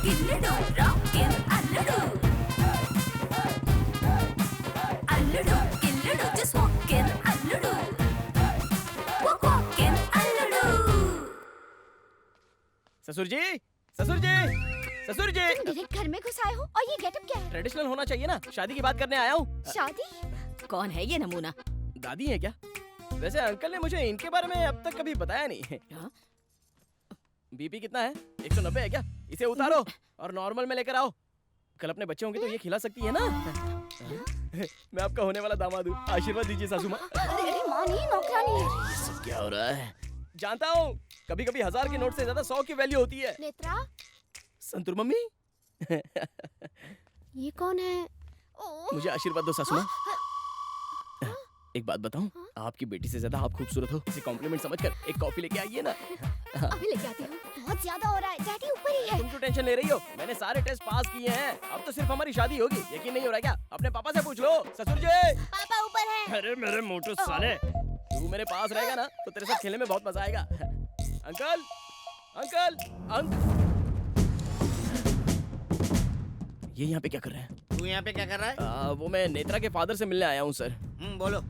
గిల్లుడు రాకిన్ అల్లుడు అల్లుడు గిల్లుడు just walking అల్లుడు walking అల్లుడు ससुर जी, ससुर जी, ससुर जी। तुम डायरेक्ट घर में घुस आए हो और ये गेटअप क्या है? ट्रेडिशनल होना चाहिए ना, शादी की बात करने आया हूँ। शादी? कौन है ये नमूना? दादी है क्या? वैसे अंकल ने मुझे इनके बारे में अब तक कभी बताया नहीं। हाँ? बीपी कितना है? 190 है क्या? इसे उतारो और नॉर्मल में लेकर आओ। कल अपने बच्चे होंगे तो ये खिला सकती है ना। मैं आपका होने वाला दामाद हूँ, आशीर्वाद दीजिए सासू माँ। अरे माँ नहीं, नौकरानी है। ये सब क्या हो रहा है? जानता हूँ, कभी कभी 1000 के नोट से ज्यादा 100 की वैल्यू होती है। नेत्रा, संतूर मम्मी। ये कौन है? ओह, मुझे आशीर्वाद दो सासू माँ। एक बात बताऊं, आपकी बेटी से ज्यादा आप खूबसूरत हो। इसे कॉम्प्लीमेंट समझकर एक कॉफी लेके आइए ना। अभी लेके आती हूँ। बहुत ज्यादा हो रहा है, डैडी ऊपर ही है। तुम क्यों टेंशन ले रही हो? मैंने सारे टेस्ट पास किए हैं। अब तो सिर्फ हमारी शादी होगी। यकीन नहीं हो रहा क्या? अपने पापा से पूछ लो। ससुर जी। पापा ऊपर है। अरे मेरे मोटू साले, तू मेरे पास रहेगा ना तो तेरे साथ खेलने में बहुत मजा आएगा। अंकल, अंकल, ये यहाँ पे क्या कर रहे हैं? तू यहाँ पे क्या कर रहा है? वो मैं नेत्रा के फादर से मिलने आया हूँ सर। बोलो।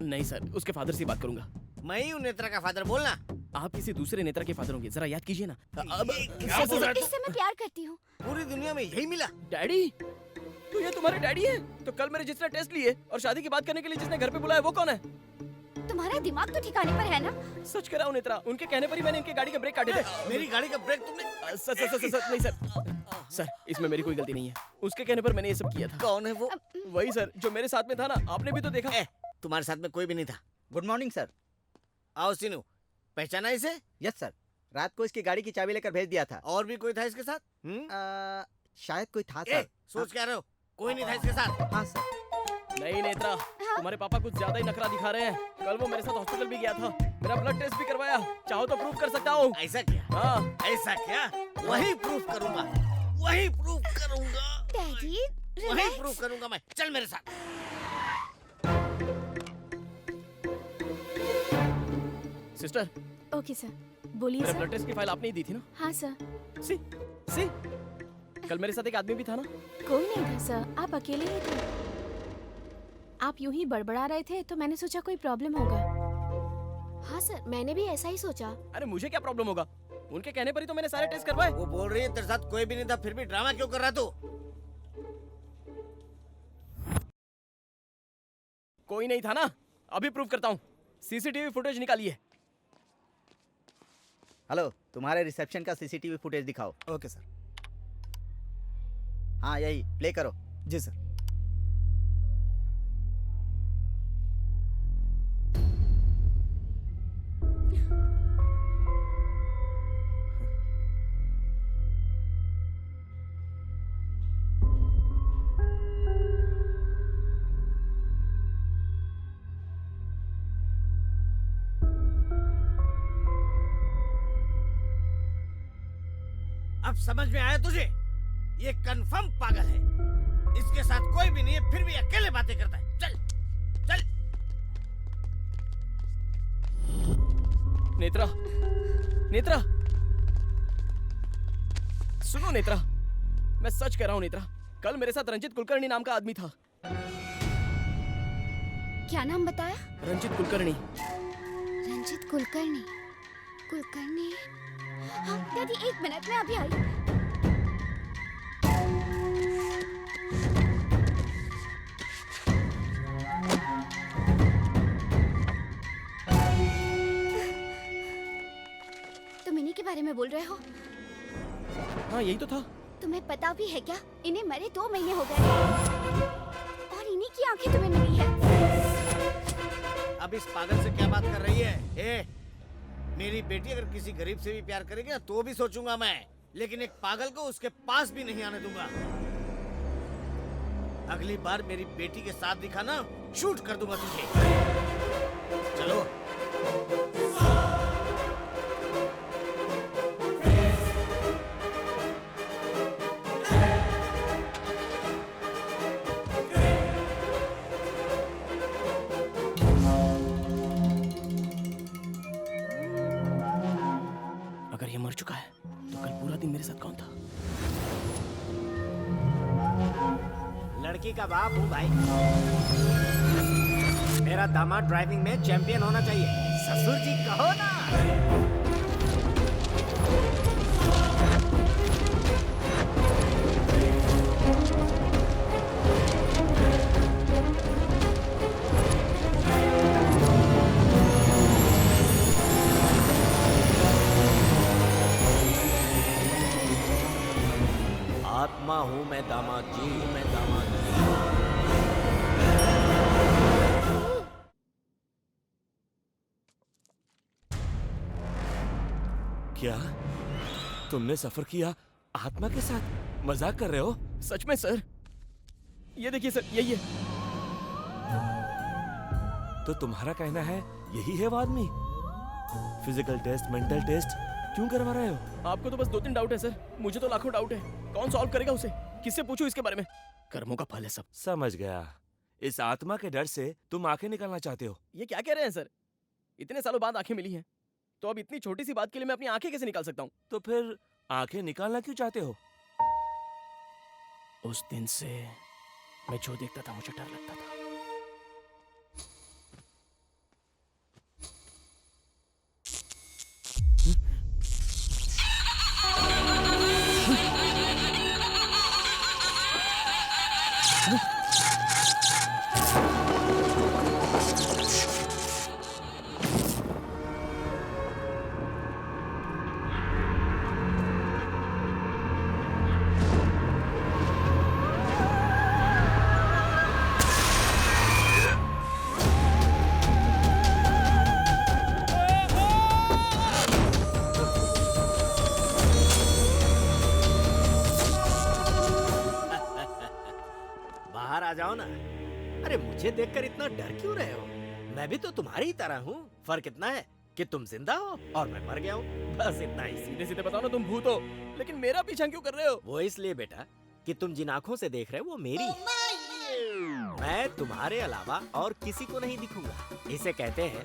नहीं सर, उसके फादर से बात करूंगा। मैं ही हूँ नेत्रा का फादर, बोलना। आप किसी दूसरे नेत्रा के फादर होंगे, जरा याद कीजिए ना। अब क्या बोल रहा है? इससे मैं प्यार करती हूँ। पूरी दुनिया में यही मिला। डैडी, तो ये तुम्हारे डैडी हैं? तो कल मेरे जिसने टेस्ट लिए और शादी की बात करने के लिए जिसने घर पे बुलाया वो कौन है? तुम्हारा दिमाग तो ठिकाने पर है ना? सच कह रहा हूँ नेत्रा, उनके कहने पर ही मैंने इनके गाड़ी के ब्रेक काटे थे। मेरी गाड़ी का ब्रेक तुमने? सर नहीं सर, सर इसमें मेरी कोई गलती नहीं है। उसके कहने पर मैंने ये सब किया था। कौन है वो? वही सर जो मेरे साथ में था ना, आपने भी तो देखा। तुम्हारे साथ में कोई भी नहीं था। Good morning sir. आओ सीनू, पहचाना इसे? यस सर, रात को इसकी गाड़ी की चाबी लेकर भेज दिया था। और भी कोई था इसके साथ? शायद कोई था ए, सर। सोच क्या रहे हो? कोई नहीं था इसके साथ? हाँ सर। नहीं नेत्रा, तुम्हारे पापा कुछ ज्यादा ही नखरा दिखा रहे हैं। कल वो मेरे साथ हॉस्पिटल भी गया था, मेरा ब्लड टेस्ट भी करवाया। चाहो तो प्रूफ कर सकता हूँ। ऐसा क्या? हाँ। ऐसा क्या? वही प्रूफ करूंगा, वही प्रूफ करूंगा, डैडी, वही रिलैक्स। प्रूफ करूंगा मैं। चल मेरे साथ। सिस्टर, ओके सर, बोलिए मेरा सर। ब्लड टेस्ट की फाइल आपने ही दी थी ना? हाँ सर। सी कल मेरे साथ एक आदमी भी था ना? कोई नहीं था सर, आप अकेले ही थे। आप यूं ही बड़बड़ा रहे थे तो मैंने सोचा कोई प्रॉब्लम होगा। हाँ सर, मैंने भी ऐसा ही सोचा। अरे मुझे क्या प्रॉब्लम होगा? उनके कहने पर ही तो मैंने सारे टेस्ट करवाए। वो बोल रही है तेरे साथ कोई भी नहीं था, फिर भी ड्रामा क्यों कर रहा तू? कोई नहीं था ना? अभी प्रूफ करता हूँ। सीसीटीवी फुटेज निकालिए। हेलो, तुम्हारे रिसेप्शन का सीसीटीवी फुटेज दिखाओ। Okay sir. हाँ यही प्ले करो। जी सर। अब समझ में आया तुझे? ये कंफर्म पागल है। इसके साथ कोई भी नहीं है, फिर भी अकेले बातें करता है। चल चल। नेत्रा, नेत्रा, सुनो नेत्रा, मैं सच कह रहा हूँ नेत्रा, कल मेरे साथ रंजित कुलकर्णी नाम का आदमी था। क्या नाम बताया? रंजित कुलकर्णी। रंजित कुलकर्णी। कुलकर्णी। हाँ डैडी, एक मिनट में अभी आई। तुम इन्हीं के बारे में बोल रहे हो? हाँ यही तो था। तुम्हें पता भी है क्या, इन्हें मरे 2 महीने हो गए और इन्हीं की आंखें तुम्हें मिली है। अब इस पागल से क्या बात कर रही है? मेरी बेटी अगर किसी गरीब से भी प्यार करेगी ना तो भी सोचूंगा मैं, लेकिन एक पागल को उसके पास भी नहीं आने दूंगा। अगली बार मेरी बेटी के साथ दिखा ना, शूट कर दूंगा तुझे। चलो। अगर ये मर चुका है तो कल पूरा दिन मेरे साथ कौन था? लड़की का बाप हूँ भाई। मेरा दामाद ड्राइविंग में चैंपियन होना चाहिए। ससुर जी कहो ना। आत्मा हूँ मैं दामाद जी, हूँ मैं दामाद जी। क्या तुमने सफर किया आत्मा के साथ? मजाक कर रहे हो? सच में सर, ये देखिए सर, यही है। तो तुम्हारा कहना है यही है वो आदमी? फिजिकल टेस्ट, मेंटल टेस्ट क्यों करवा रहे हो? आपको तो बस 2-3 डाउट है सर, मुझे तो लाखों डाउट है। कौन सॉल्व करेगा उसे? किससे पूछूं इसके बारे में? कर्मों का फल है सब। समझ गया। इस आत्मा के डर से तुम आंखें निकालना चाहते हो? ये क्या कह रहे हैं सर? इतने सालों बाद आंखें मिली हैं, तो अब इतनी छोटी सी बात के लिए मैं अपनी आंखें कैसे निकाल सकता हूँ? तो फिर आंखें निकालना क्यों चाहते हो? उस दिन से मैं जो देखता था मुझे डर लगता था। बाहर आ जाओ ना। अरे मुझे देखकर इतना डर क्यों रहे हो? मैं भी तो तुम्हारी ही तरह हूँ। फर्क इतना है कि तुम जिंदा हो और मैं मर गया हूँ। बस इतना ही। सीधे सीधे बताओ ना, तुम भूत हो, लेकिन मेरा पीछा क्यों कर रहे हो? वो इसलिए बेटा कि तुम जिन आंखों से देख रहे हो वो मेरी है। मैं तुम्हारे अलावा और किसी को नहीं दिखूंगा। इसे कहते हैं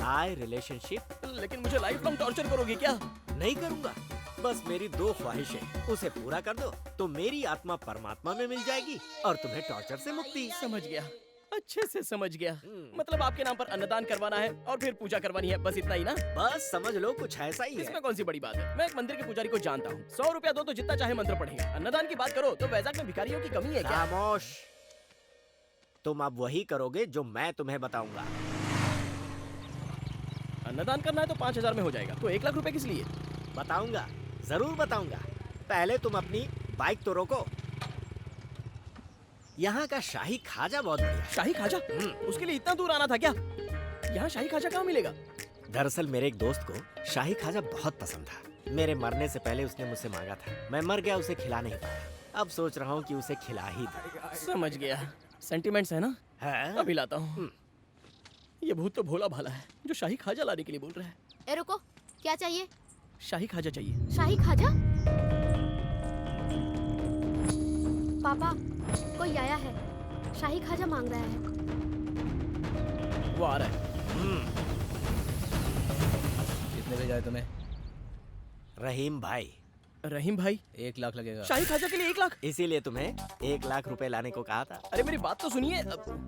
आई रिलेशनशिप। लेकिन मुझे लाइफ लॉन्ग टॉर्चर करोगे क्या? नहीं करूंगा। बस मेरी 2 ख्वाहिशें, उसे पूरा कर दो तो मेरी आत्मा परमात्मा में मिल जाएगी और तुम्हें टॉर्चर से मुक्ति। समझ गया, अच्छे से समझ गया। मतलब आपके नाम पर अन्नदान करवाना है और फिर पूजा करवानी है, बस इतना ही ना? बस समझ लो कुछ ऐसा ही है। इसमें कौन सी बड़ी बात है? मैं एक मंदिर के पुजारी को जानता हूँ। 100 रुपया दो तो जितना चाहे मंत्र पढ़ेगा। अन्नदान की बात करो तो वैजाग में भिखारियों की कमी है क्या? खामोश। तुम अब वही करोगे जो मैं तुम्हें बताऊंगा। अन्नदान करना है तो 5000 में हो जाएगा, तो 1 लाख रुपए किस लिए? बताऊंगा, जरूर बताऊंगा। पहले तुम अपनी बाइक तो रोको। यहाँ का शाही खाजा बहुत बढ़िया है। शाही खाजा? उसके लिए इतना दूर आना था क्या? यहाँ शाही खाजा कहाँ मिलेगा? दरअसल मेरे एक दोस्त को शाही खाजा बहुत पसंद था। मेरे मरने से पहले उसने मुझसे मांगा था। मैं मर गया, उसे खिला नहीं पाया। अब सोच रहा हूँ कि उसे खिला ही दूं। समझ गया, सेंटिमेंट्स है ना? है? अभी लाता हूँ। ये भूत तो भोला भाला है जो शाही खाजा लाने के लिए बोल रहा है। ए रुको, क्या चाहिए? शाही खाजा चाहिए। शाही खाजा? पापा, कोई आया है, शाही खाजा मांग रहा है। वो आ रहा है। कितने भेजा है तुम्हें? रहीम भाई। रहीम भाई? 1 लाख लगेगा। शाही खाजा के लिए 1 लाख? इसीलिए तुम्हें 1 लाख रुपए लाने को कहा था। अरे मेरी बात तो सुनिए।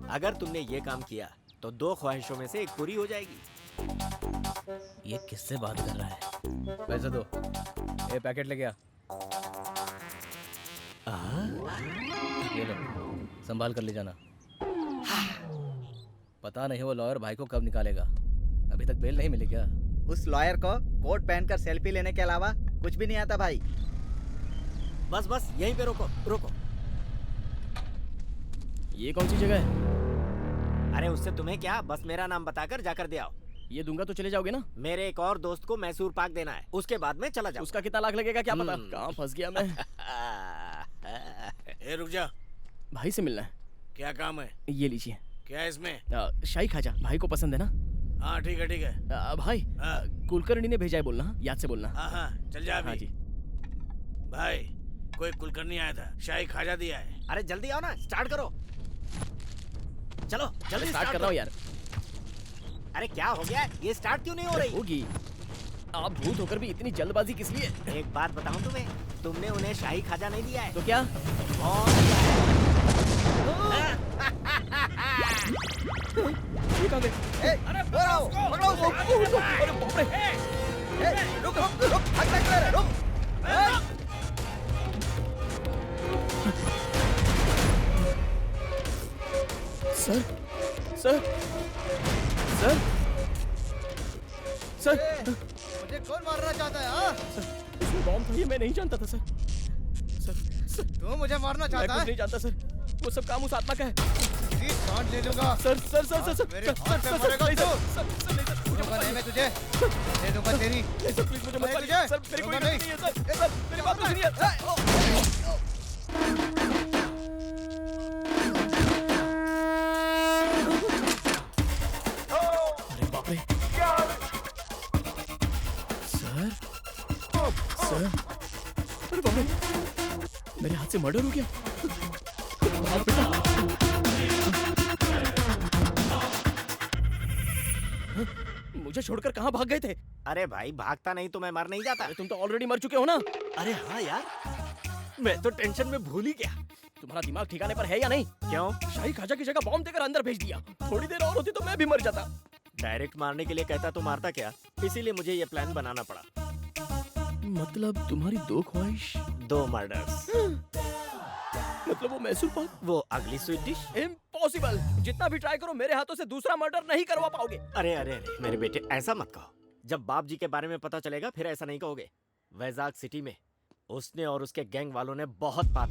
अगर तुमने ये काम किया तो 2 ख्वाहिशों में से एक पूरी हो जाएगी। ये किससे बात कर रहा है? पैसे दो। ये पैकेट लेके आ। ये लो, संभाल कर ले जाना। पता नहीं वो लॉयर भाई को कब निकालेगा। अभी तक बेल नहीं मिली क्या? उस लॉयर को कोट पहनकर सेल्फी लेने के अलावा कुछ भी नहीं आता भाई। बस बस यहीं पे रोको रोको। ये कौन सी जगह है? अरे उससे तुम्हें क्या, बस मेरा नाम बताकर जाकर दे आओ। ये दूंगा तो चले जाओगे ना? मेरे एक और दोस्त को मैसूर पाक देना है, उसके बाद में चला जाऊँ। उसका कितना लाख लगेगा क्या पता? कहाँ फंस गया मैं। ए रुक जा, भाई से मिलना है। क्या काम है? ये लीजिए। क्या है इसमें? शाही खाजा भाई को पसंद है ना? हाँ ठीक है ठीक है। भाई कुलकर्णी ने भेजा है बोलना, हाँ? याद से बोलना। हाँ चल जा हाँ अभी। जी। भाई कोई कुलकर्णी आया था, शाही खाजा दिया है। अरे जल्दी आओ ना, स्टार्ट करो। चलो जल्दी स्टार्ट कर रहा हूँ यार। अरे क्या हो गया, ये स्टार्ट क्यों नहीं हो रही? होगी। आप भूत होकर भी इतनी जल्दबाजी किस लिए? एक बात बताऊं तुम्हें, तुमने उन्हें शाही खाजा नहीं दिया है तो क्या? और ये कहाँ गए? अरे पकड़ो उसे। अरे बाप रे! रुक रुक रुक, भाग रहा है, रुक। सर सर सर सर मुझे कौन मारना चाहता है? हाँ? इसमें बॉम्ब था, ये मैं नहीं जानता था सर। सर सर तू मुझे मारना मैं चाहता कुछ है? नहीं जानता सर, वो सब काम उस आत्मा का है। तेरी जान ले लूंगा। Sir sir sir sir sir मेरे सर हाथ पे सर मरेगा नहीं, तू। सर सर नहीं, सर मुझे दूंगा मत नहीं मैं मारिए। तुझे, दे दूंगा तेरी। नहीं सर प्लीज मुझे मत नहीं मारिए तुझे, सर, मेरी कोई दूंगा गलती नहीं है सर, सर मेरी बात तो सुनिए। अरे बाप रे! सर सर अरे बाप रे! मेरे हाथ से मर्डर हो गया। भाग बेटा। मुझे छोड़कर कहाँ भाग गए थे? अरे भाई भागता नहीं तो मैं मर नहीं जाता। अरे तुम तो ऑलरेडी मर चुके हो ना। अरे हाँ यार, मैं तो टेंशन में भूल ही गया। तुम्हारा दिमाग ठिकाने पर है या नहीं? क्यों? शाही खाजा की जगह बॉम्ब देकर अंदर भेज दिया। थोड़ी देर और होती तो मैं भी मर जाता। डायरेक्ट मारने के लिए कहता तो मारता क्या, इसीलिए मुझे ये प्लान बनाना पड़ा। मतलब तुम्हारी दो ख्वाहिश? 2 मर्डर्स। मतलब वो मैसूर पाक? वो अगली स्वीट डिश। इम्पॉसिबल! जितना भी ट्राई करो मेरे हाथों से दूसरा मर्डर नहीं करवा पाओगे। अरे अरे अरे मेरे बेटे ऐसा मत कहो। जब बाप जी के बारे में पता चलेगा फिर ऐसा नहीं कहोगे। वैजाग सिटी में उसने और उसके गैंग वालों ने बहुत पाप